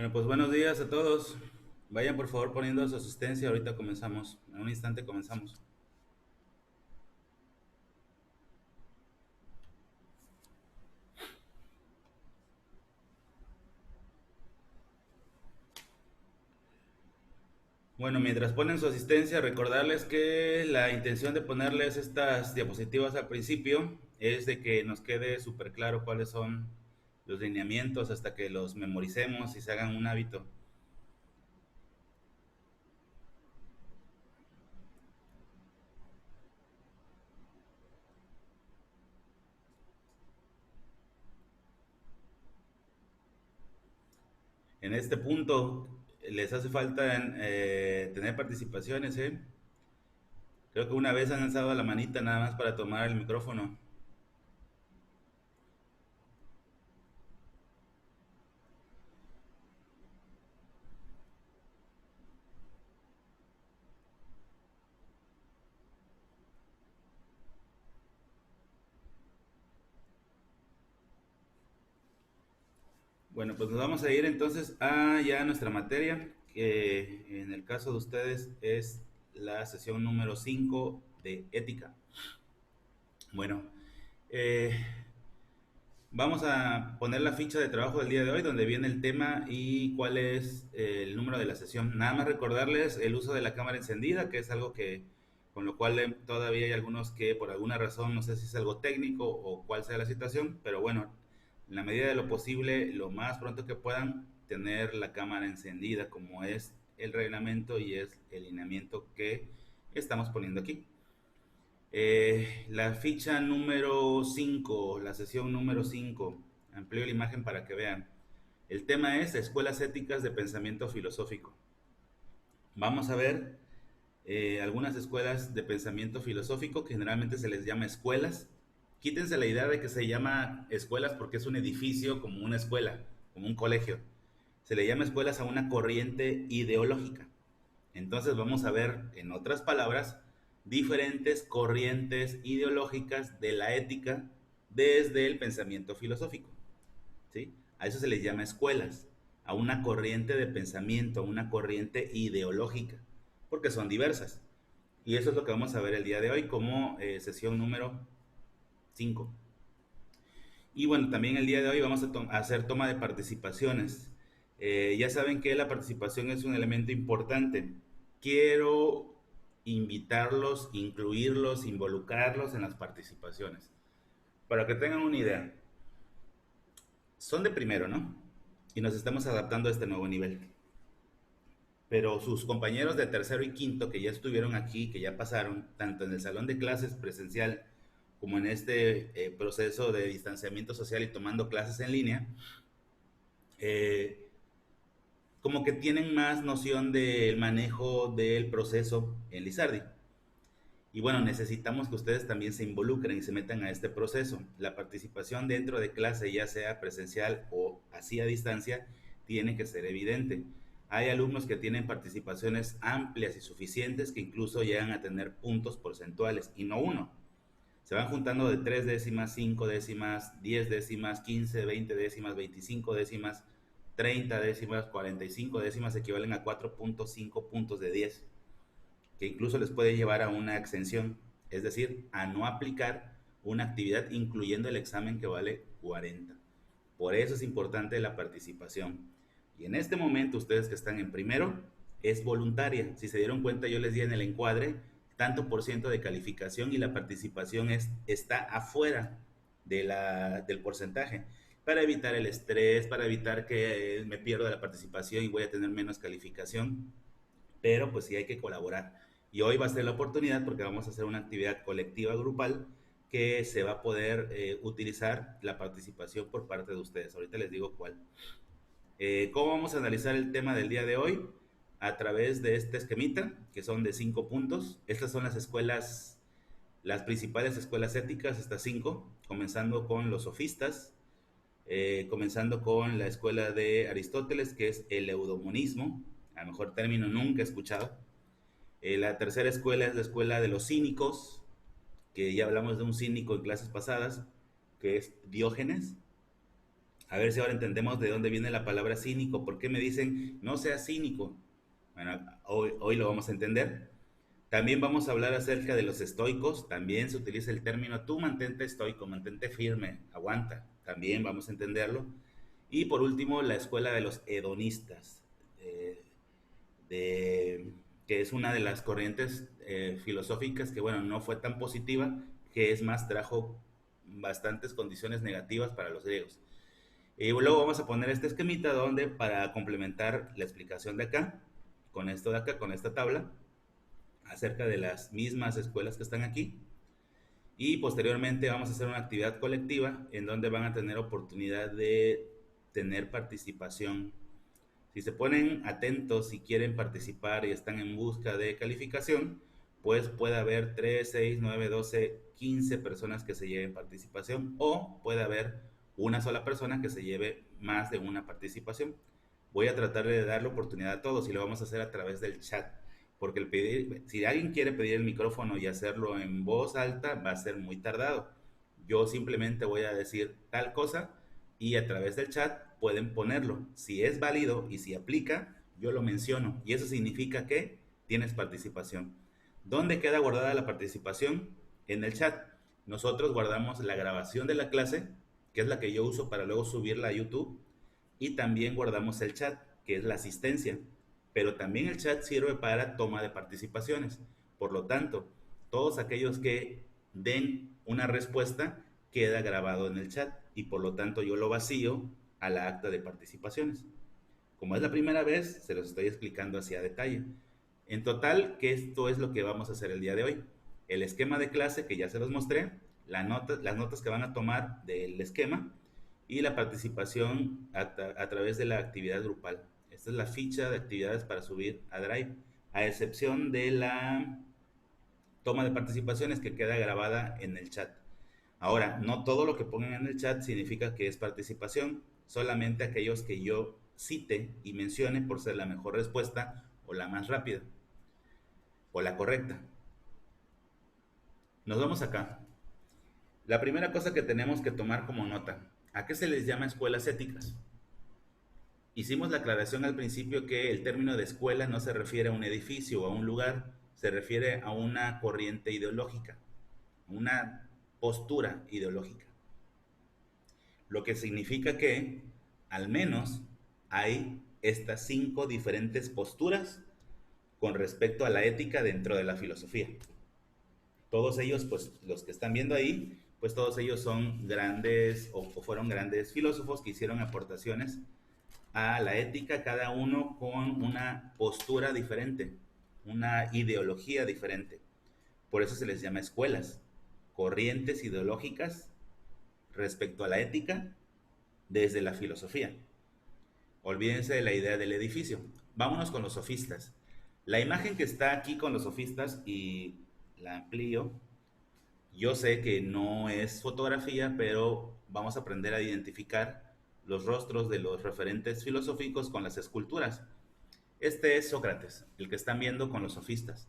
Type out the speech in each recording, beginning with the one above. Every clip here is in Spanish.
Bueno, pues buenos días a todos. Vayan por favor poniendo su asistencia. Ahorita comenzamos. En un instante comenzamos. Bueno, mientras ponen su asistencia, recordarles que la intención de ponerles estas diapositivas al principio es de que nos quede súper claro cuáles son los lineamientos hasta que los memoricemos y se hagan un hábito. En este punto les hace falta tener participaciones, ¿eh? Creo que una vez han alzado la manita nada más para tomar el micrófono. Bueno, pues nos vamos a ir entonces a ya nuestra materia, que en el caso de ustedes es la sesión número 5 de ética. Bueno, eh, vamos a poner la ficha de trabajo del día de hoy, donde viene el tema y cuál es el número de la sesión. Nada más recordarles el uso de la cámara encendida, que es algo que con lo cual todavía hay algunos que por alguna razón, no sé si es algo técnico o cuál sea la situación, pero bueno, en la medida de lo posible, lo más pronto que puedan, tener la cámara encendida, como es el reglamento y es el lineamiento que estamos poniendo aquí. La ficha número 5, la sesión número 5, amplío la imagen para que vean. El tema es escuelas éticas de pensamiento filosófico. Vamos a ver algunas escuelas de pensamiento filosófico, que generalmente se les llama escuelas. Quítense la idea de que se llama escuelas porque es un edificio como una escuela, como un colegio. Se le llama escuelas a una corriente ideológica. Entonces vamos a ver, en otras palabras, diferentes corrientes ideológicas de la ética desde el pensamiento filosófico. ¿Sí? A eso se les llama escuelas, a una corriente de pensamiento, a una corriente ideológica, porque son diversas. Y eso es lo que vamos a ver el día de hoy como sesión número 5. Y bueno, también el día de hoy vamos a hacer toma de participaciones. Ya saben que la participación es un elemento importante. Quiero invitarlos, incluirlos, involucrarlos en las participaciones. Para que tengan una idea, son de primero, ¿no? Y nos estamos adaptando a este nuevo nivel. Pero sus compañeros de tercero y quinto que ya estuvieron aquí, que ya pasaron, tanto en el salón de clases presencial como en este proceso de distanciamiento social y tomando clases en línea, eh, como que tienen más noción del manejo del proceso en Lizardi. Y bueno, necesitamos que ustedes también se involucren y se metan a este proceso. La participación dentro de clase, ya sea presencial o así a distancia, tiene que ser evidente. Hay alumnos que tienen participaciones amplias y suficientes que incluso llegan a tener puntos porcentuales y no uno. Se van juntando de 3 décimas, 5 décimas, 10 décimas, 15, 20 décimas, 25 décimas, 30 décimas, 45 décimas equivalen a 4.5 puntos de 10, que incluso les puede llevar a una exención, es decir, a no aplicar una actividad incluyendo el examen que vale 40. Por eso es importante la participación. Y en este momento ustedes que están en primero, es voluntaria. Si se dieron cuenta, yo les di en el encuadre tanto por ciento de calificación y la participación está afuera del porcentaje, para evitar el estrés, para evitar que me pierda la participación y voy a tener menos calificación, pero pues sí hay que colaborar. Y hoy va a ser la oportunidad porque vamos a hacer una actividad colectiva grupal que se va a poder utilizar la participación por parte de ustedes. Ahorita les digo cuál. ¿Cómo vamos a analizar el tema del día de hoy? A través de este esquemita, que son de 5 puntos. Estas son las escuelas, las principales escuelas éticas, estas 5, comenzando con los sofistas, comenzando con la escuela de Aristóteles, que es el eudemonismo, a lo mejor término nunca he escuchado. La tercera escuela es la escuela de los cínicos, que ya hablamos de un cínico en clases pasadas, que es Diógenes. A ver si ahora entendemos de dónde viene la palabra cínico. ¿Por qué me dicen no seas cínico? Bueno, hoy lo vamos a entender. También vamos a hablar acerca de los estoicos. También se utiliza el término tú mantente estoico, mantente firme, aguanta. También vamos a entenderlo. Y por último, la escuela de los hedonistas, de, que es una de las corrientes filosóficas que, bueno, no fue tan positiva, que es más, trajo bastantes condiciones negativas para los griegos. Y luego vamos a poner este esquemita donde para complementar la explicación de acá, con esto de acá, con esta tabla, acerca de las mismas escuelas que están aquí. Y posteriormente vamos a hacer una actividad colectiva en donde van a tener oportunidad de tener participación. Si se ponen atentos y quieren participar y están en busca de calificación, pues puede haber 3, 6, 9, 12, 15 personas que se lleven participación o puede haber una sola persona que se lleve más de una participación. Voy a tratar de dar la oportunidad a todos y lo vamos a hacer a través del chat, porque si alguien quiere pedir el micrófono y hacerlo en voz alta va a ser muy tardado. Yo simplemente voy a decir tal cosa y a través del chat pueden ponerlo. Si es válido y si aplica, yo lo menciono y eso significa que tienes participación. ¿Dónde queda guardada la participación? En el chat. Nosotros guardamos la grabación de la clase, que es la que yo uso para luego subirla a YouTube, y también guardamos el chat, que es la asistencia. Pero también el chat sirve para toma de participaciones. Por lo tanto, todos aquellos que den una respuesta queda grabado en el chat y por lo tanto yo lo vacío a la acta de participaciones. Como es la primera vez, se los estoy explicando así a detalle. En total, que esto es lo que vamos a hacer el día de hoy. El esquema de clase que ya se los mostré, las notas que van a tomar del esquema y la participación a través de la actividad grupal. Esta es la ficha de actividades para subir a Drive, a excepción de la toma de participaciones que queda grabada en el chat. Ahora, no todo lo que pongan en el chat significa que es participación, solamente aquellos que yo cite y mencione por ser la mejor respuesta o la más rápida o la correcta. Nos vamos acá. La primera cosa que tenemos que tomar como nota, ¿a qué se les llama escuelas éticas? Hicimos la aclaración al principio que el término de escuela no se refiere a un edificio o a un lugar, se refiere a una corriente ideológica, una postura ideológica. Lo que significa que al menos hay estas 5 diferentes posturas con respecto a la ética dentro de la filosofía. Todos ellos, pues los que están viendo ahí, pues todos ellos son grandes o fueron grandes filósofos que hicieron aportaciones a la ética, cada uno con una postura diferente, una ideología diferente. Por eso se les llama escuelas, corrientes ideológicas respecto a la ética desde la filosofía. Olvídense de la idea del edificio. Vámonos con los sofistas. La imagen que está aquí con los sofistas, y la amplío, yo sé que no es fotografía, pero vamos a aprender a identificar los rostros de los referentes filosóficos con las esculturas. Este es Sócrates, el que están viendo con los sofistas.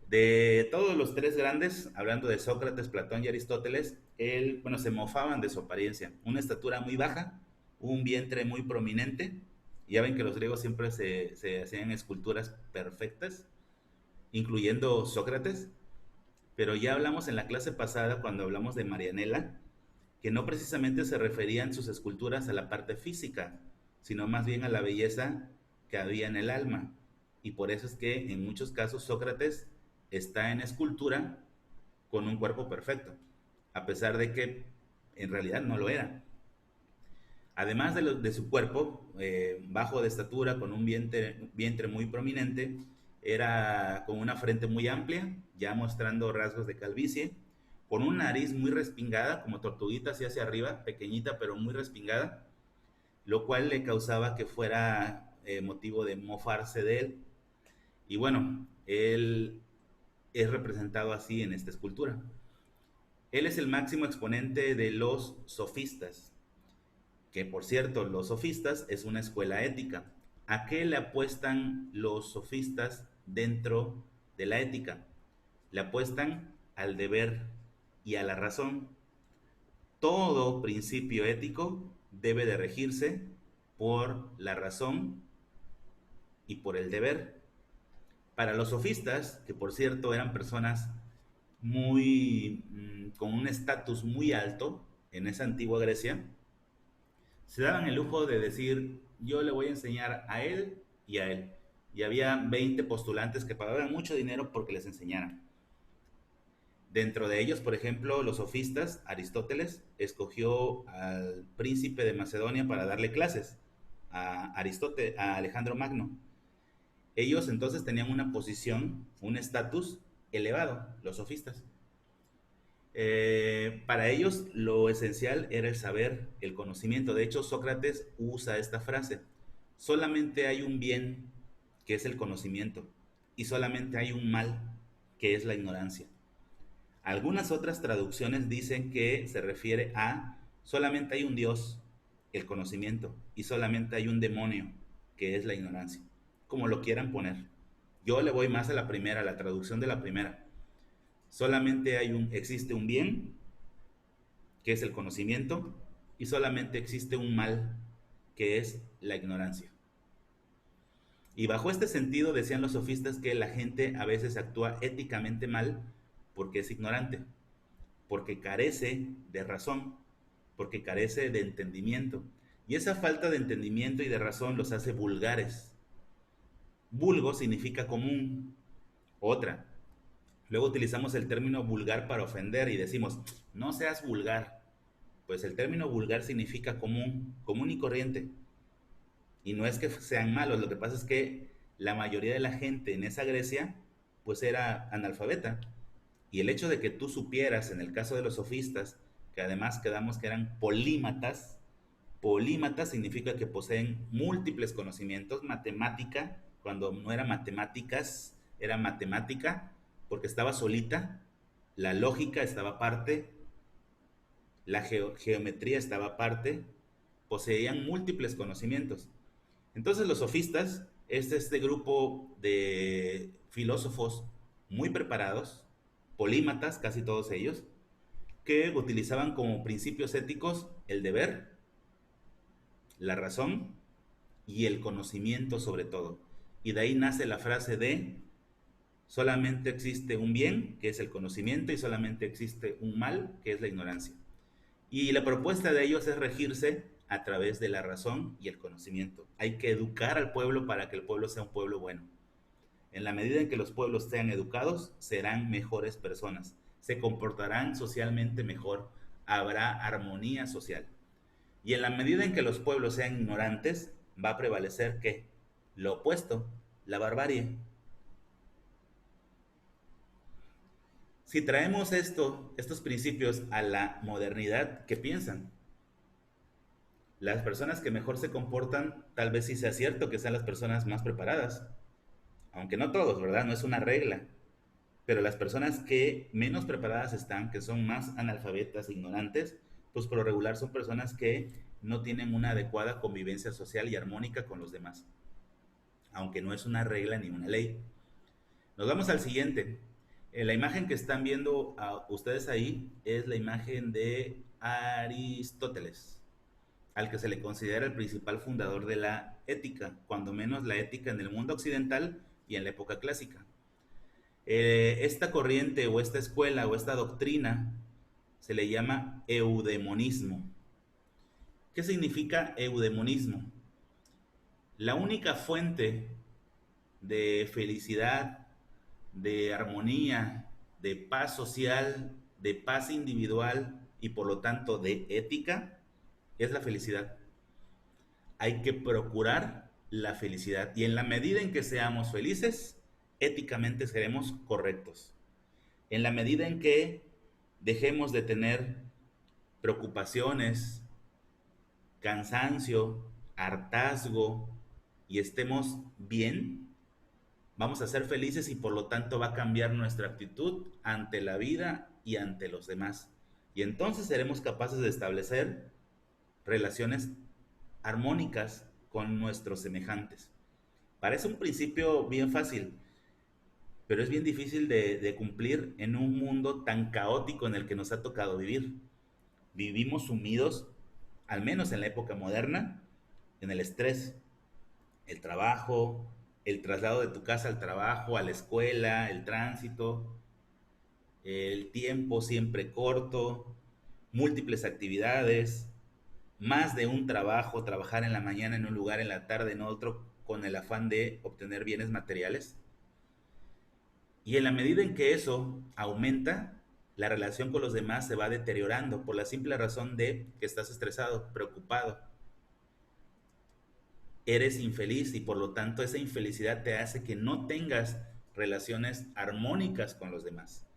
De todos los tres grandes, hablando de Sócrates, Platón y Aristóteles, se mofaban de su apariencia. Una estatura muy baja, un vientre muy prominente. Ya ven que los griegos siempre se hacían esculturas perfectas, incluyendo Sócrates. Pero ya hablamos en la clase pasada, cuando hablamos de Marianela, que no precisamente se referían sus esculturas a la parte física, sino más bien a la belleza que había en el alma. Y por eso es que en muchos casos Sócrates está en escultura con un cuerpo perfecto, a pesar de que en realidad no lo era. Además de su cuerpo, bajo de estatura, con un vientre muy prominente, era con una frente muy amplia, ya mostrando rasgos de calvicie, con una nariz muy respingada, como tortuguita hacia arriba, pequeñita pero muy respingada, lo cual le causaba que fuera motivo de mofarse de él. Y bueno, él es representado así en esta escultura. Él es el máximo exponente de los sofistas, que por cierto, los sofistas es una escuela ética. ¿A qué le apuestan los sofistas dentro de la ética? Le apuestan al deber y a la razón. Todo principio ético debe de regirse por la razón y por el deber. Para los sofistas, que por cierto eran personas con un estatus muy alto en esa antigua Grecia, se daban el lujo de decir, yo le voy a enseñar a él y a él. Y había 20 postulantes que pagaban mucho dinero porque les enseñaran. Dentro de ellos, por ejemplo, los sofistas, Aristóteles escogió al príncipe de Macedonia para darle clases a Alejandro Magno. Ellos entonces tenían una posición, un estatus elevado, los sofistas. Para ellos lo esencial era el saber, el conocimiento. De hecho, Sócrates usa esta frase: solamente hay un bien, que es el conocimiento, y solamente hay un mal, que es la ignorancia. Algunas otras traducciones dicen que se refiere a solamente hay un Dios, el conocimiento, y solamente hay un demonio, que es la ignorancia, como lo quieran poner. Yo le voy más a la primera, a la traducción de la primera. Solamente existe un bien, que es el conocimiento, y solamente existe un mal, que es la ignorancia. Y bajo este sentido decían los sofistas que la gente a veces actúa éticamente mal porque es ignorante, porque carece de razón, porque carece de entendimiento. Y esa falta de entendimiento y de razón los hace vulgares. Vulgo significa común. Otra. Luego utilizamos el término vulgar para ofender y decimos, no seas vulgar. Pues el término vulgar significa común, común y corriente. Y no es que sean malos, lo que pasa es que la mayoría de la gente en esa Grecia pues era analfabeta. Y el hecho de que tú supieras, en el caso de los sofistas, que además quedamos que eran polímatas, polímatas significa que poseen múltiples conocimientos, matemática, cuando no era matemáticas, era matemática, porque estaba solita, la lógica estaba aparte, la geometría estaba aparte, poseían múltiples conocimientos. Entonces los sofistas es este grupo de filósofos muy preparados, polímatas, casi todos ellos, que utilizaban como principios éticos el deber, la razón y el conocimiento sobre todo. Y de ahí nace la frase de solamente existe un bien, que es el conocimiento, y solamente existe un mal, que es la ignorancia. Y la propuesta de ellos es regirse a través de la razón y el conocimiento. Hay que educar al pueblo para que el pueblo sea un pueblo bueno. En la medida en que los pueblos sean educados, serán mejores personas, se comportarán socialmente mejor, habrá armonía social. Y en la medida en que los pueblos sean ignorantes, va a prevalecer ¿qué? Lo opuesto, la barbarie. Si traemos estos principios a la modernidad, ¿qué piensan? Las personas que mejor se comportan, tal vez sí sea cierto que sean las personas más preparadas, aunque no todos, ¿verdad? No es una regla. Pero las personas que menos preparadas están, que son más analfabetas, ignorantes, pues por lo regular son personas que no tienen una adecuada convivencia social y armónica con los demás, aunque no es una regla ni una ley. Nos vamos al siguiente. La imagen que están viendo ustedes ahí es la imagen de Aristóteles, al que se le considera el principal fundador de la ética, cuando menos la ética en el mundo occidental y en la época clásica. Esta corriente o esta escuela o esta doctrina se le llama eudemonismo. ¿Qué significa eudemonismo? La única fuente de felicidad, de armonía, de paz social, de paz individual y por lo tanto de ética es la felicidad. Hay que procurar la felicidad y en la medida en que seamos felices, éticamente seremos correctos. En la medida en que dejemos de tener preocupaciones, cansancio, hartazgo y estemos bien, vamos a ser felices y por lo tanto va a cambiar nuestra actitud ante la vida y ante los demás. Y entonces seremos capaces de establecer relaciones armónicas con nuestros semejantes. Parece un principio bien fácil, pero es bien difícil de cumplir en un mundo tan caótico en el que nos ha tocado vivir. Vivimos sumidos al menos en la época moderna, en el estrés, el trabajo, el traslado de tu casa al trabajo, a la escuela, el tránsito, el tiempo siempre corto, múltiples actividades, más de un trabajo, trabajar en la mañana en un lugar, en la tarde en otro, con el afán de obtener bienes materiales. Y en la medida en que eso aumenta, la relación con los demás se va deteriorando por la simple razón de que estás estresado, preocupado, eres infeliz y por lo tanto esa infelicidad te hace que no tengas relaciones armónicas con los demás.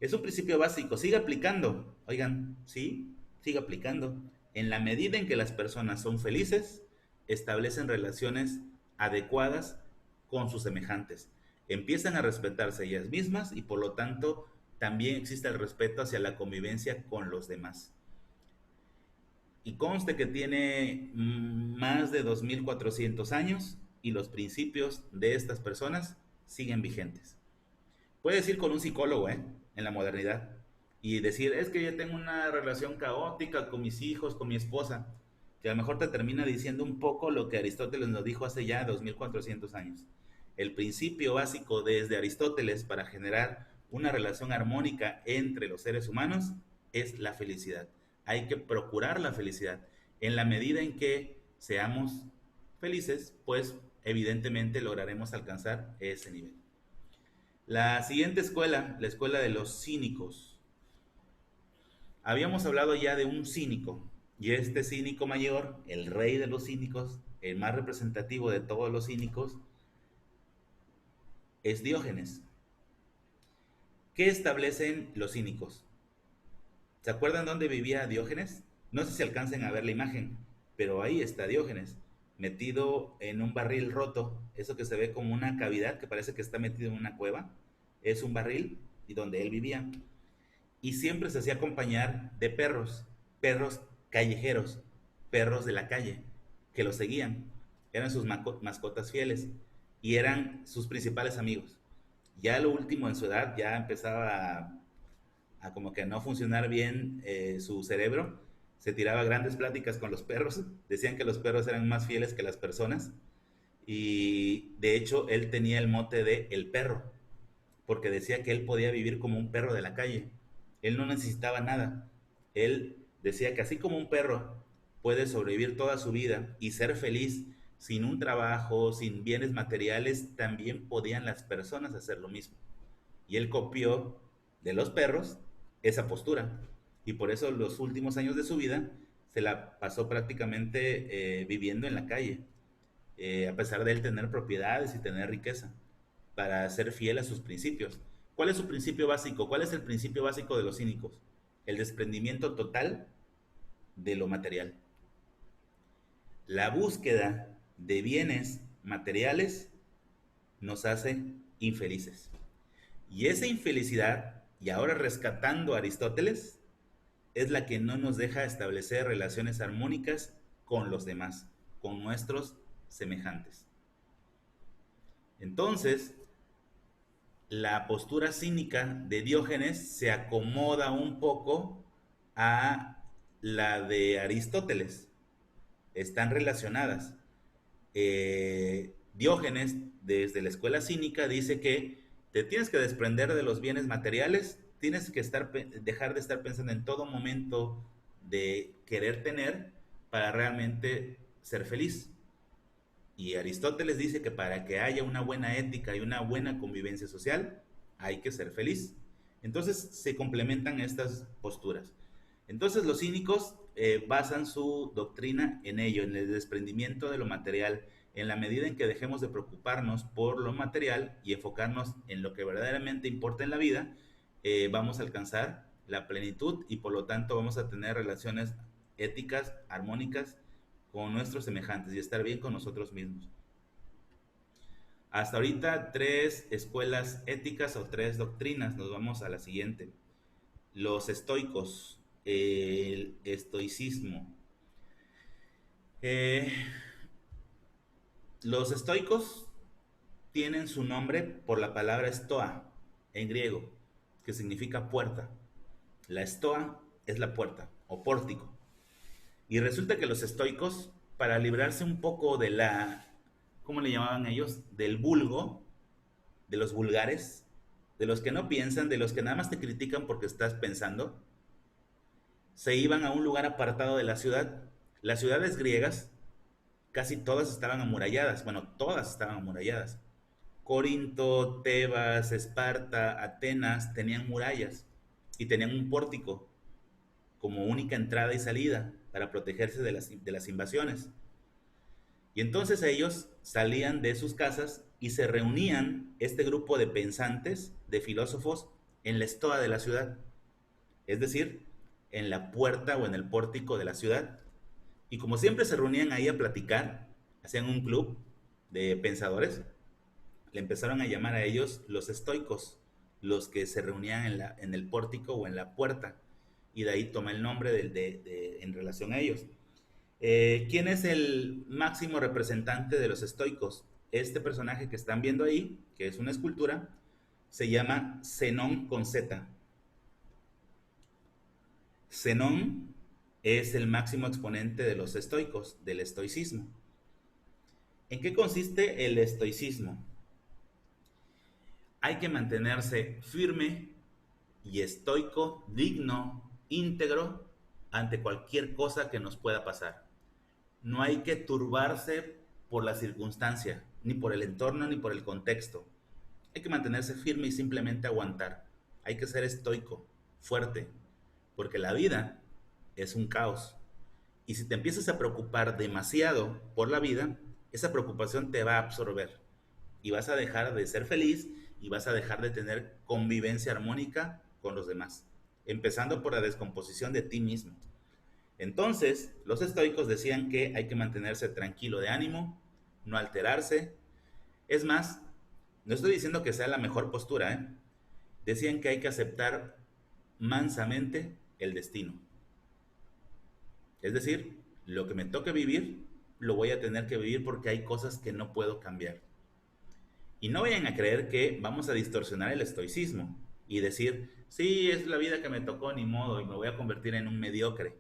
Es un principio básico, sigue aplicando, oigan, sí, sigue aplicando. En la medida en que las personas son felices, establecen relaciones adecuadas con sus semejantes, empiezan a respetarse ellas mismas y por lo tanto también existe el respeto hacia la convivencia con los demás. Y conste que tiene más de 2400 años y los principios de estas personas siguen vigentes. Puedes ir con un psicólogo, en la modernidad y decir, es que yo tengo una relación caótica con mis hijos, con mi esposa, que a lo mejor te termina diciendo un poco lo que Aristóteles nos dijo hace ya 2400 años. El principio básico desde Aristóteles para generar una relación armónica entre los seres humanos es la felicidad. Hay que procurar la felicidad. En la medida en que seamos felices, pues evidentemente lograremos alcanzar ese nivel. La siguiente escuela, la escuela de los cínicos. Habíamos hablado ya de un cínico, y este cínico mayor, el rey de los cínicos, el más representativo de todos los cínicos, es Diógenes. ¿Qué establecen los cínicos? ¿Se acuerdan dónde vivía Diógenes? No sé si alcancen a ver la imagen, pero ahí está Diógenes, metido en un barril roto, eso que se ve como una cavidad que parece que está metido en una cueva, es un barril y donde él vivía. Y siempre se hacía acompañar de perros, perros callejeros, perros de la calle, que lo seguían. Eran sus mascotas fieles y eran sus principales amigos. Ya lo último en su edad ya empezaba a como que no funcionar bien su cerebro. Se tiraba grandes pláticas con los perros. Decían que los perros eran más fieles que las personas. Y de hecho él tenía el mote de el perro, porque decía que él podía vivir como un perro de la calle. Él no necesitaba nada. Él decía que así como un perro puede sobrevivir toda su vida y ser feliz sin un trabajo, sin bienes materiales, también podían las personas hacer lo mismo. Y él copió de los perros esa postura. Y por eso los últimos años de su vida se la pasó prácticamente viviendo en la calle, a pesar de él tener propiedades y tener riqueza, para ser fiel a sus principios. ¿Cuál es su principio básico? ¿Cuál es el principio básico de los cínicos? El desprendimiento total de lo material. La búsqueda de bienes materiales nos hace infelices. Y esa infelicidad, y ahora rescatando a Aristóteles, es la que no nos deja establecer relaciones armónicas con los demás, con nuestros semejantes. Entonces, la postura cínica de Diógenes se acomoda un poco a la de Aristóteles. Están relacionadas. Diógenes, desde la escuela cínica, dice que te tienes que desprender de los bienes materiales, tienes que dejar de estar pensando en todo momento de querer tener para realmente ser feliz. Y Aristóteles dice que para que haya una buena ética y una buena convivencia social, hay que ser feliz. Entonces se complementan estas posturas. Entonces los cínicos basan su doctrina en ello, en el desprendimiento de lo material. En la medida en que dejemos de preocuparnos por lo material y enfocarnos en lo que verdaderamente importa en la vida, vamos a alcanzar la plenitud y por lo tanto vamos a tener relaciones éticas, armónicas con nuestros semejantes y estar bien con nosotros mismos. Hasta ahorita 3 escuelas éticas o 3 doctrinas. Nos vamos a la siguiente. Los estoicos, el estoicismo. Eh, los estoicos tienen su nombre por la palabra estoa en griego, que significa puerta. La estoa es la puerta o pórtico. Y resulta que los estoicos, para librarse un poco de la, ¿cómo le llamaban ellos? Del vulgo, de los vulgares, de los que no piensan, de los que nada más te critican porque estás pensando, se iban a un lugar apartado de la ciudad. Las ciudades griegas casi todas estaban amuralladas, bueno, todas estaban amuralladas. Corinto, Tebas, Esparta, Atenas tenían murallas y tenían un pórtico como única entrada y salida para protegerse de las invasiones. Y entonces ellos salían de sus casas y se reunían este grupo de pensantes, de filósofos, en la estoa de la ciudad, es decir, en la puerta o en el pórtico de la ciudad. Y como siempre se reunían ahí a platicar, hacían un club de pensadores, le empezaron a llamar a ellos los estoicos, los que se reunían en el pórtico o en la puerta, y de ahí toma el nombre en relación a ellos. ¿Quién es el máximo representante de los estoicos? Este personaje que están viendo ahí, que es una escultura, se llama Zenón con Z. Zenón es el máximo exponente de los estoicos, del estoicismo. ¿En qué consiste el estoicismo? Hay que mantenerse firme y estoico, digno, íntegro ante cualquier cosa que nos pueda pasar. No hay que turbarse por la circunstancia, ni por el entorno, ni por el contexto. Hay que mantenerse firme y simplemente aguantar. Hay que ser estoico, fuerte, porque la vida es un caos. Y si te empiezas a preocupar demasiado por la vida, esa preocupación te va a absorber y vas a dejar de ser feliz y vas a dejar de tener convivencia armónica con los demás, empezando por la descomposición de ti mismo. Entonces, los estoicos decían que hay que mantenerse tranquilo de ánimo, no alterarse. Es más, no estoy diciendo que sea la mejor postura, ¿eh? Decían que hay que aceptar mansamente el destino. Es decir, lo que me toque vivir, lo voy a tener que vivir porque hay cosas que no puedo cambiar. Y no vayan a creer que vamos a distorsionar el estoicismo y decir, sí, es la vida que me tocó, ni modo, y me voy a convertir en un mediocre.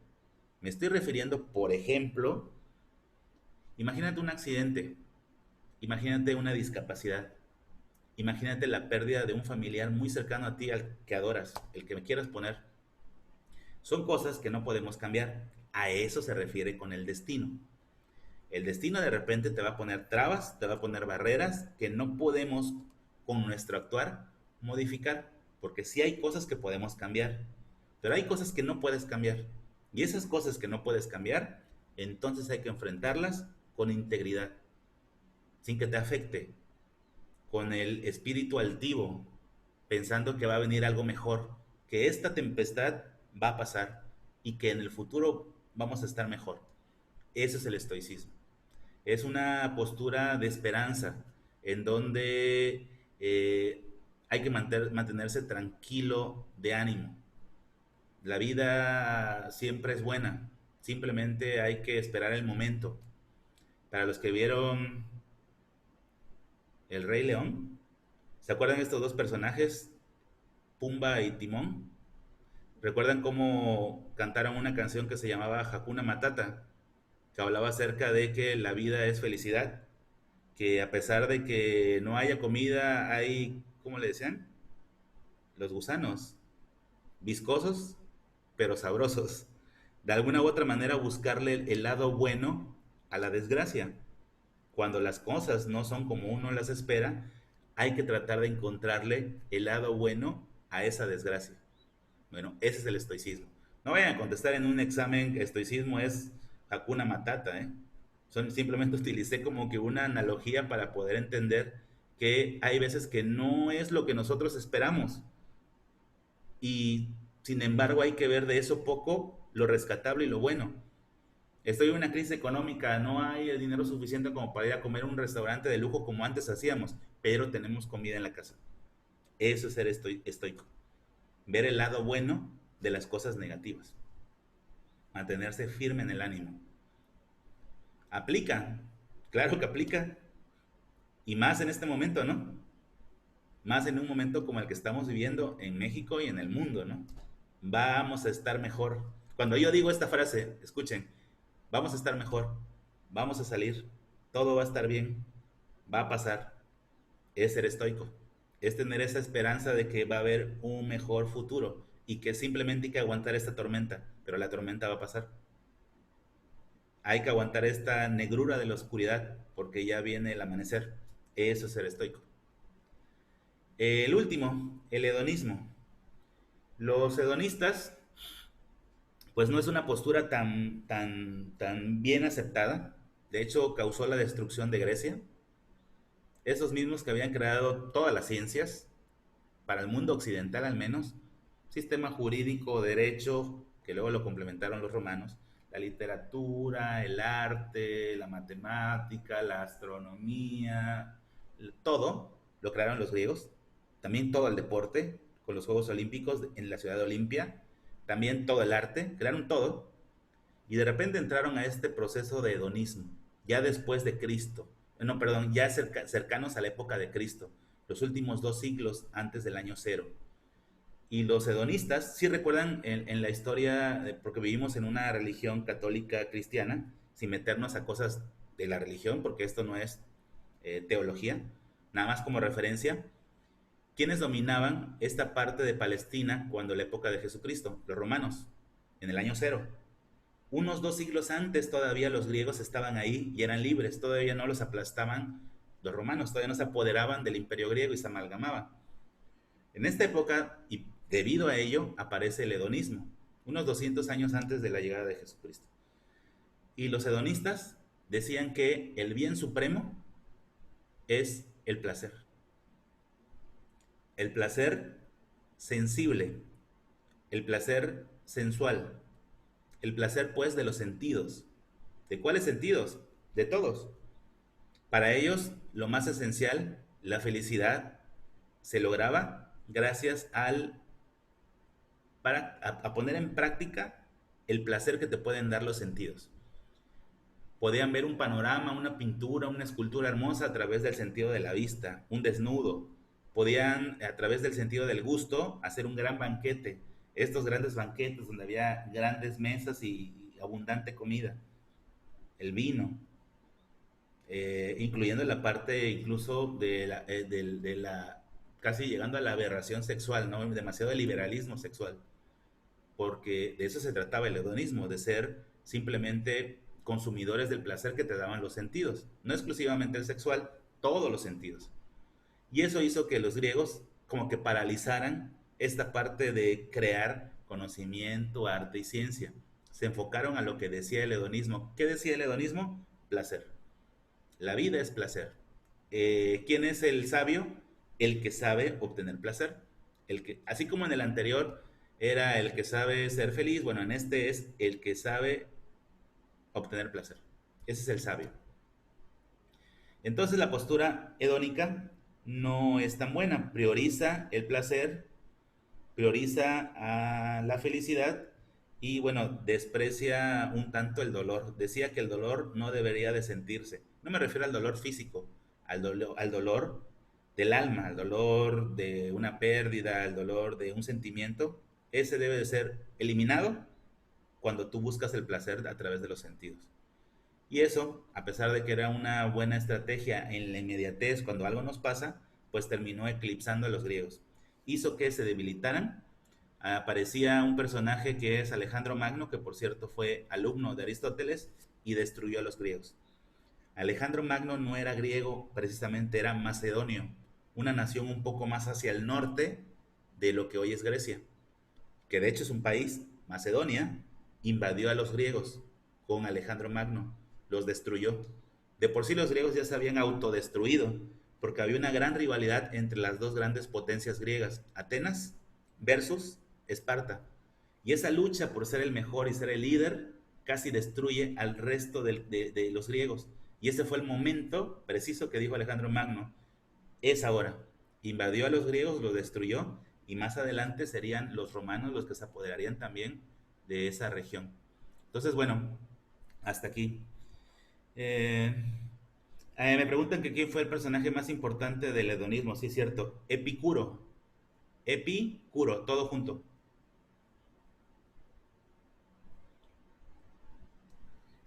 Me estoy refiriendo, por ejemplo, imagínate un accidente, imagínate una discapacidad, imagínate la pérdida de un familiar muy cercano a ti, al que adoras, el que me quieras poner. Son cosas que no podemos cambiar. A eso se refiere con el destino. El destino de repente te va a poner trabas, te va a poner barreras que no podemos con nuestro actuar modificar, porque sí hay cosas que podemos cambiar, pero hay cosas que no puedes cambiar. Y esas cosas que no puedes cambiar, entonces hay que enfrentarlas con integridad, sin que te afecte, con el espíritu altivo, pensando que va a venir algo mejor, que esta tempestad va a pasar y que en el futuro vamos a estar mejor. Ese es el estoicismo. Es una postura de esperanza en donde hay que mantenerse tranquilo de ánimo. La vida siempre es buena, simplemente hay que esperar el momento. Para los que vieron El Rey León, ¿se acuerdan de estos dos personajes, Pumba y Timón? ¿Recuerdan cómo cantaron una canción que se llamaba Hakuna Matata? Que hablaba acerca de que la vida es felicidad, que a pesar de que no haya comida, hay, ¿cómo le decían? Los gusanos, viscosos, pero sabrosos. De alguna u otra manera buscarle el lado bueno a la desgracia. Cuando las cosas no son como uno las espera, hay que tratar de encontrarle el lado bueno a esa desgracia. Bueno, ese es el estoicismo. No vayan a contestar en un examen que estoicismo es Hakuna Matata, ¿eh? Simplemente utilicé como que una analogía para poder entender que hay veces que no es lo que nosotros esperamos y sin embargo hay que ver de eso poco lo rescatable y lo bueno. Estoy en una crisis económica, no hay el dinero suficiente como para ir a comer a un restaurante de lujo como antes hacíamos, pero tenemos comida en la casa. Eso es ser estoico. Ver el lado bueno de las cosas negativas. Mantenerse firme en el ánimo. Aplica, claro que aplica. Y más en este momento, ¿no? Más en un momento como el que estamos viviendo en México y en el mundo, ¿no? Vamos a estar mejor. Cuando yo digo esta frase, escuchen, vamos a estar mejor, vamos a salir, todo va a estar bien, va a pasar. Es ser estoico, es tener esa esperanza de que va a haber un mejor futuro y que simplemente hay que aguantar esta tormenta, pero la tormenta va a pasar. Hay que aguantar esta negrura de la oscuridad porque ya viene el amanecer. Eso es ser estoico. El último, el hedonismo. Los hedonistas, pues no es una postura tan bien aceptada. De hecho, causó la destrucción de Grecia. Esos mismos que habían creado todas las ciencias, para el mundo occidental al menos, sistema jurídico, derecho, que luego lo complementaron los romanos, la literatura, el arte, la matemática, la astronomía, todo lo crearon los griegos, también todo el deporte, con los Juegos Olímpicos en la ciudad de Olimpia, también todo el arte, crearon todo, y de repente entraron a este proceso de hedonismo, ya después de Cristo, no, perdón, ya cercanos a la época de Cristo, los últimos 2 siglos antes del año cero. Y los hedonistas, si recuerdan en la historia, porque vivimos en una religión católica cristiana, sin meternos a cosas de la religión, porque esto no es teología, nada más como referencia, ¿quiénes dominaban esta parte de Palestina cuando la época de Jesucristo? Los romanos, en el año cero. Unos 2 siglos antes todavía los griegos estaban ahí y eran libres, todavía no los aplastaban los romanos, todavía no se apoderaban del imperio griego y se amalgamaban. En esta época, y debido a ello, aparece el hedonismo, unos 200 años antes de la llegada de Jesucristo. Y los hedonistas decían que el bien supremo es el placer sensible, el placer sensual, el placer pues de los sentidos. ¿De cuáles sentidos? De todos. Para ellos, lo más esencial, la felicidad, se lograba gracias a poner en práctica el placer que te pueden dar los sentidos. Podían ver un panorama, una pintura, una escultura hermosa a través del sentido de la vista, un desnudo. Podían, a través del sentido del gusto, hacer un gran banquete. Estos grandes banquetes donde había grandes mesas y abundante comida. El vino, incluyendo la parte incluso de la casi llegando a la aberración sexual, ¿no? Demasiado liberalismo sexual, porque de eso se trataba el hedonismo, de ser simplemente consumidores del placer que te daban los sentidos, no exclusivamente el sexual, todos los sentidos. Y eso hizo que los griegos como que paralizaran esta parte de crear conocimiento, arte y ciencia. Se enfocaron a lo que decía el hedonismo. ¿Qué decía el hedonismo? Placer. La vida es placer. ¿Quién es el sabio? El que sabe obtener placer. Así como en el anterior era el que sabe ser feliz, bueno, en este es el que sabe obtener placer. Ese es el sabio. Entonces la postura hedónica no es tan buena. Prioriza el placer, prioriza a la felicidad y bueno, desprecia un tanto el dolor. Decía que el dolor no debería de sentirse. No me refiero al dolor físico, al dolor del alma, al dolor de una pérdida, al dolor de un sentimiento. Ese debe de ser eliminado cuando tú buscas el placer a través de los sentidos. Y eso, a pesar de que era una buena estrategia en la inmediatez cuando algo nos pasa, pues terminó eclipsando a los griegos. Hizo que se debilitaran. Aparecía un personaje que es Alejandro Magno, que por cierto fue alumno de Aristóteles y destruyó a los griegos. Alejandro Magno no era griego, precisamente era macedonio, una nación un poco más hacia el norte de lo que hoy es Grecia, que de hecho es un país. Macedonia invadió a los griegos con Alejandro Magno, los destruyó. De por sí los griegos ya se habían autodestruido, porque había una gran rivalidad entre las dos grandes potencias griegas, Atenas versus Esparta. Y esa lucha por ser el mejor y ser el líder casi destruye al resto de los griegos. Y ese fue el momento preciso que dijo Alejandro Magno, es ahora. Invadió a los griegos, los destruyó y más adelante serían los romanos los que se apoderarían también de esa región. Entonces, bueno, hasta aquí. Eh, me preguntan que quién fue el personaje más importante del hedonismo. Sí, es cierto. Epicuro. Epicuro, todo junto.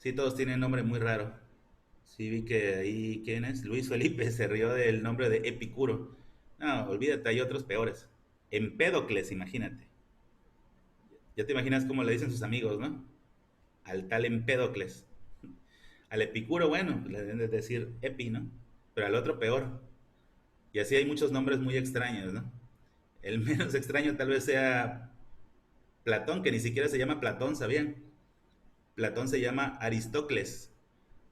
Sí, todos tienen nombre muy raro. Sí, vi que ahí, ¿quién es? Luis Felipe se rió del nombre de Epicuro. No, olvídate, hay otros peores. Empédocles, imagínate. Ya te imaginas cómo le dicen sus amigos, ¿no? Al tal Empédocles. Al Epicuro, bueno, le deben de decir Epi, ¿no? Pero al otro peor. Y así hay muchos nombres muy extraños, ¿no? El menos extraño tal vez sea Platón, que ni siquiera se llama Platón, ¿sabían? Platón se llama Aristócles,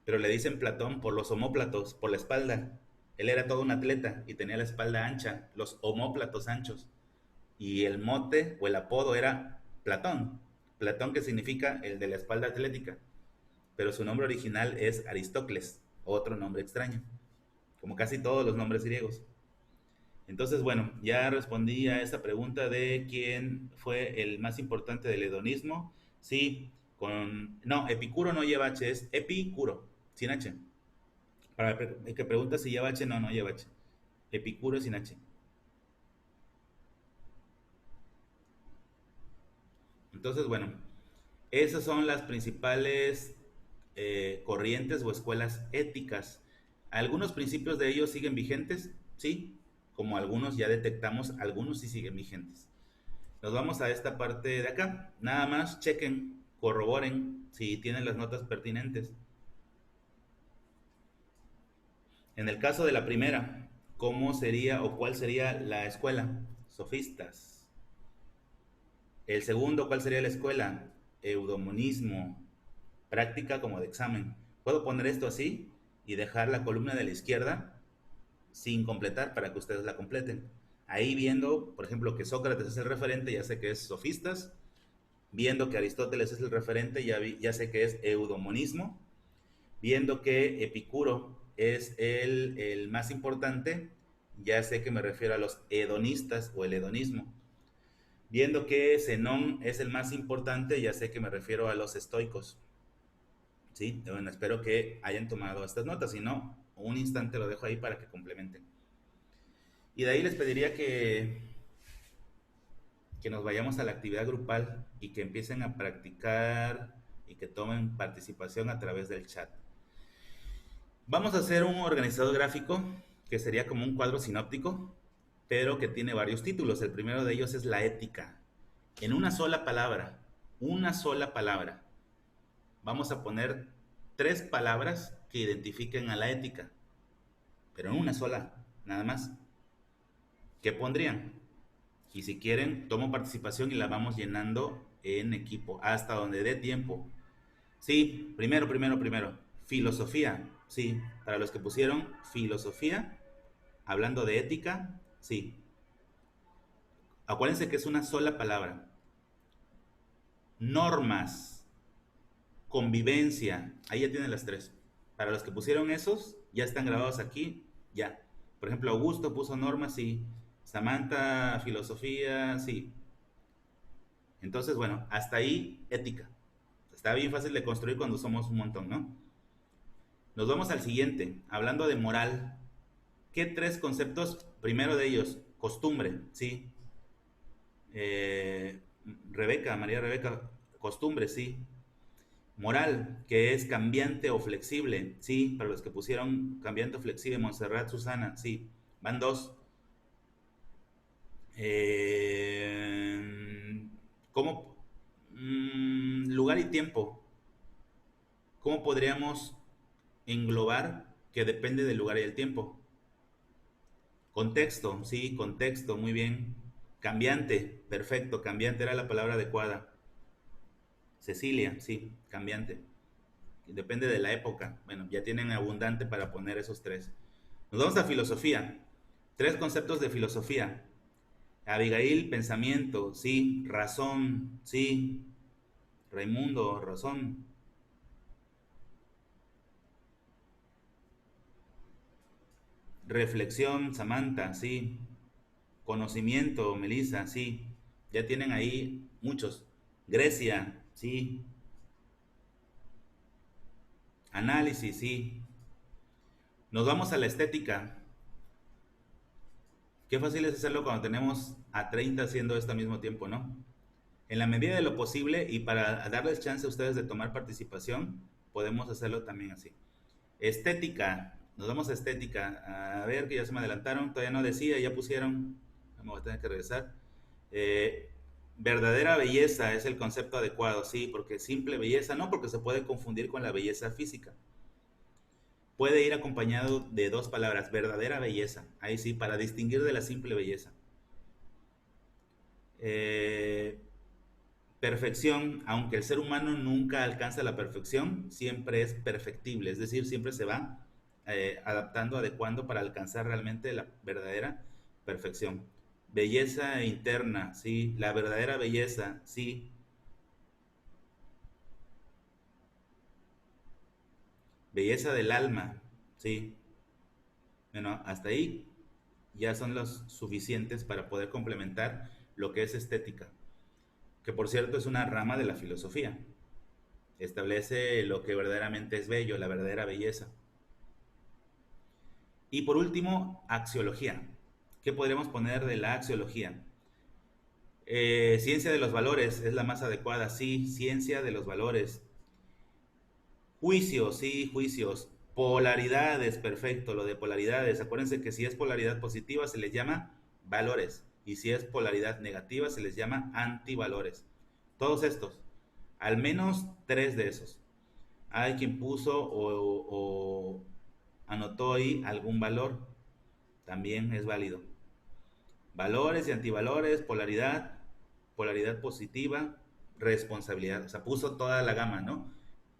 pero le dicen Platón por los omóplatos, por la espalda. Él era todo un atleta y tenía la espalda ancha, los omóplatos anchos. Y el mote o el apodo era Platón. Platón que significa el de la espalda atlética, pero su nombre original es Aristócles, otro nombre extraño, como casi todos los nombres griegos. Entonces, bueno, ya respondí a esta pregunta de quién fue el más importante del hedonismo. Sí, con... No, Epicuro no lleva H, es Epicuro, sin H. Para el que pregunta si lleva H, no, no lleva H. Epicuro sin H. Entonces, bueno, esas son las principales corrientes o escuelas éticas. Algunos principios de ellos siguen vigentes, sí, como algunos ya detectamos, algunos sí siguen vigentes. Nos vamos a esta parte de acá. Nada más chequen, corroboren si tienen las notas pertinentes. En el caso de la primera, ¿cómo sería o cuál sería la escuela? Sofistas. El segundo, ¿cuál sería la escuela? Eudemonismo. Práctica como de examen. Puedo poner esto así y dejar la columna de la izquierda sin completar para que ustedes la completen. Ahí viendo, por ejemplo, que Sócrates es el referente, ya sé que es sofistas. Viendo que Aristóteles es el referente, ya sé que es eudemonismo. Viendo que Epicuro es el más importante, ya sé que me refiero a los hedonistas o el hedonismo. Viendo que Zenón es el más importante, ya sé que me refiero a los estoicos. ¿Sí? Bueno, espero que hayan tomado estas notas, si no, un instante lo dejo ahí para que complementen. Y de ahí les pediría que nos vayamos a la actividad grupal y que empiecen a practicar y que tomen participación a través del chat. Vamos a hacer un organizador gráfico que sería como un cuadro sinóptico, pero que tiene varios títulos. El primero de ellos es la ética. En una sola palabra, vamos a poner 3 palabras que identifiquen a la ética, pero en una sola, nada más. ¿Qué pondrían? Y si quieren, tomo participación y la vamos llenando en equipo, hasta donde dé tiempo. Sí, primero. Filosofía, sí. Para los que pusieron filosofía, hablando de ética, sí. Acuérdense que es una sola palabra. Normas, convivencia, ahí ya tienen las 3. Para los que pusieron esos, ya están grabados aquí, ya. Por ejemplo, Augusto puso normas, sí. Samantha, filosofía, sí. Entonces, bueno, hasta ahí ética. Está bien fácil de construir cuando somos un montón, ¿no? Nos vamos al siguiente, hablando de moral. ¿Qué 3 conceptos? Primero de ellos, costumbre, ¿sí? Eh, María Rebeca, costumbre, sí. Moral, que es cambiante o flexible, sí. Para los que pusieron cambiante o flexible, Montserrat, Susana, sí. Van 2. ¿Cómo? Lugar y tiempo. ¿Cómo podríamos englobar que depende del lugar y el tiempo? Contexto, sí, contexto, muy bien. Cambiante, perfecto, cambiante era la palabra adecuada. Cecilia, sí, cambiante. Depende de la época. Bueno, ya tienen abundante para poner esos 3. Nos vamos a filosofía. 3 conceptos de filosofía. Abigail, pensamiento, sí. Razón, sí. Raimundo, razón. Reflexión, Samantha, sí. Conocimiento, Melissa, sí. Ya tienen ahí muchos. Grecia, sí. Análisis, sí. Nos vamos a la estética. Qué fácil es hacerlo cuando tenemos a 30 haciendo esto al mismo tiempo, ¿no? En la medida de lo posible y para darles chance a ustedes de tomar participación, podemos hacerlo también así. Estética, nos vamos a estética. A ver, que ya se me adelantaron, todavía no decía, ya pusieron. Vamos a tener que regresar. Eh, verdadera belleza es el concepto adecuado, sí, porque simple belleza no, porque se puede confundir con la belleza física. Puede ir acompañado de dos palabras, verdadera belleza, ahí sí, para distinguir de la simple belleza. Eh, perfección, aunque el ser humano nunca alcanza la perfección, siempre es perfectible, es decir, siempre se va adaptando, adecuando para alcanzar realmente la verdadera perfección. Belleza interna, sí, la verdadera belleza, sí. Belleza del alma, sí. Bueno, hasta ahí ya son los suficientes para poder complementar lo que es estética, que por cierto es una rama de la filosofía. Establece lo que verdaderamente es bello, la verdadera belleza. Y por último, axiología. ¿Qué podríamos poner de la axiología? Ciencia de los valores es la más adecuada, sí, ciencia de los valores. Juicios, sí, juicios. Polaridades, perfecto, lo de polaridades. Acuérdense que si es polaridad positiva se les llama valores y si es polaridad negativa se les llama antivalores. Todos estos, al menos tres de esos. Hay quien puso o anotó ahí algún valor, también es válido. Valores y antivalores, polaridad, polaridad positiva, responsabilidad. O sea, puso toda la gama, ¿no?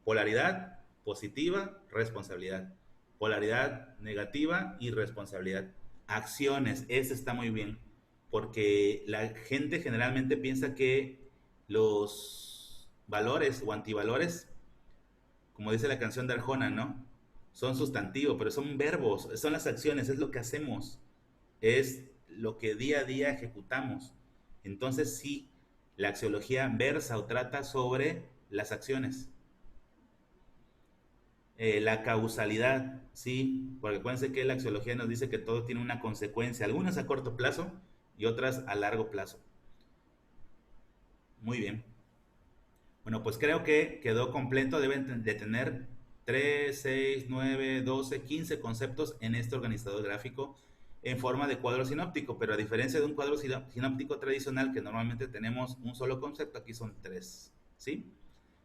Polaridad positiva, responsabilidad. Polaridad negativa y responsabilidad. Acciones, ese está muy bien, porque la gente generalmente piensa que los valores o antivalores, como dice la canción de Arjona, ¿no? Son sustantivos, pero son verbos, son las acciones, es lo que hacemos, es lo que día a día ejecutamos. Entonces sí, la axiología versa o trata sobre las acciones. La causalidad, sí, porque acuérdense que la axiología nos dice que todo tiene una consecuencia, algunas a corto plazo y otras a largo plazo. Muy bien. Bueno, pues creo que quedó completo. Deben de tener 3, 6, 9, 12, 15 conceptos en este organizador gráfico en forma de cuadro sinóptico, pero a diferencia de un cuadro sinóptico tradicional que normalmente tenemos un solo concepto, aquí son tres, ¿sí?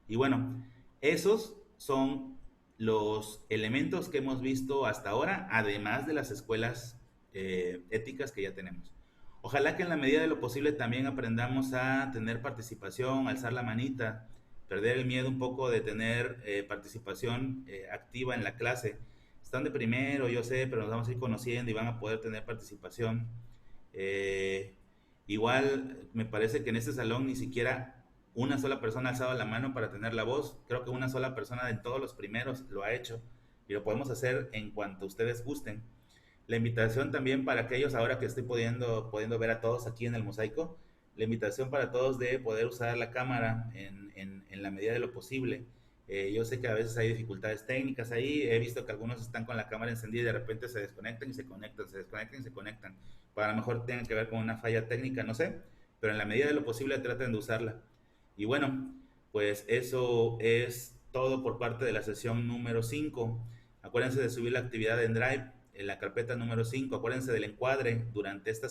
Y bueno, esos son los elementos que hemos visto hasta ahora, además de las escuelas éticas que ya tenemos. Ojalá que en la medida de lo posible también aprendamos a tener participación, alzar la manita, perder el miedo un poco de tener participación activa en la clase. Están de primero, yo sé, pero nos vamos a ir conociendo y van a poder tener participación. Eh, Igual me parece que en este salón ni siquiera una sola persona ha alzado la mano para tener la voz. Creo que una sola persona de todos los primeros lo ha hecho y lo podemos hacer en cuanto ustedes gusten. La invitación también para aquellos ahora que estoy pudiendo ver a todos aquí en el mosaico, la invitación para todos de poder usar la cámara en la medida de lo posible. Yo sé que a veces hay dificultades técnicas ahí, he visto que algunos están con la cámara encendida y de repente se desconectan y se conectan, se desconectan y se conectan. Para lo mejor tengan que ver con una falla técnica, no sé, pero en la medida de lo posible traten de usarla. Y bueno, pues eso es todo por parte de la sesión número 5. Acuérdense de subir la actividad en Drive, en la carpeta número 5. Acuérdense del encuadre durante esta